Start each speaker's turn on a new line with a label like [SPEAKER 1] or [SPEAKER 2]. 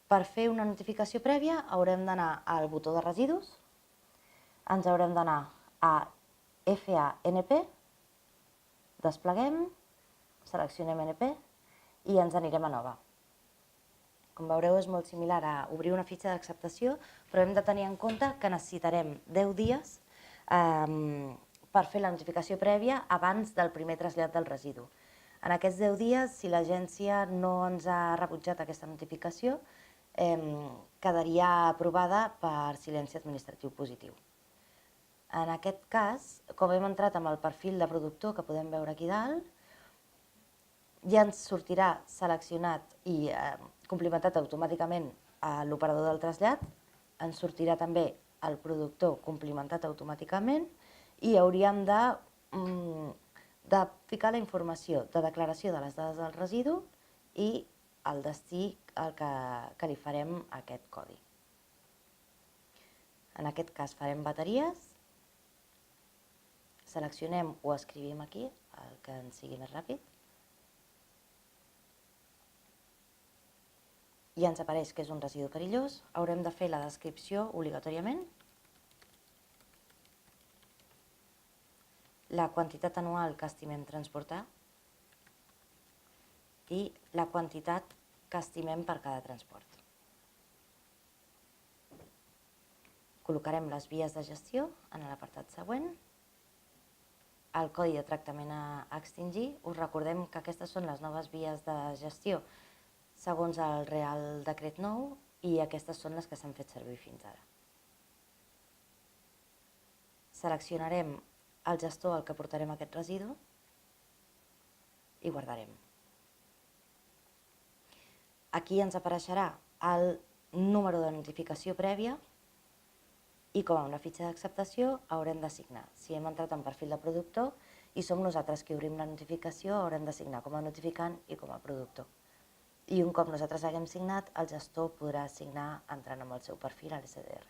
[SPEAKER 1] Per fer una notificació prèvia haurem d'anar al botó de residus, ens haurem d'anar a FA-NP, despleguem, seleccionem NP i ens anirem a nova. Com veureu, és molt similar a obrir una fitxa d'acceptació, però hem de tenir en compte que necessitarem 10 dies per fer la notificació prèvia abans del primer trasllat del residu. En aquests 10 dies, si l'agència no ens ha rebutjat aquesta notificació, quedaria aprovada per silenci administratiu positiu. En aquest cas, com hem entrat amb el perfil de productor que podem veure aquí dalt, ja ens sortirà seleccionat i complimentat automàticament a l'operador del trasllat, ens sortirà també el productor complimentat automàticament i hauríem de ficar la informació de declaració de les dades del residu i el destí al que li farem aquest codi. En aquest cas farem bateries, seleccionem o escrivim aquí el que ens sigui més ràpid i ens apareix que és un residu perillós. Haurem de fer la descripció obligatòriament, la quantitat anual que estimem transportar i la quantitat que estimem per cada transport. Col·locarem les vies de gestió en l'apartat següent, el codi de tractament a extingir. Us recordem que aquestes són les noves vies de gestió segons el Real Decret 9 i aquestes són les que s'han fet servir fins ara. Seleccionarem el gestor al que portarem aquest residu i guardarem. Aquí ens apareixerà el número de notificació prèvia i com a una fitxa d'acceptació haurem d'assignar. Si hem entrat en perfil de productor i som nosaltres qui obrim la notificació, haurem d'assignar com a notificant i com a productor. I un cop nosaltres haguem signat, el gestor podrà assignar entrant amb el seu perfil a l'SDR.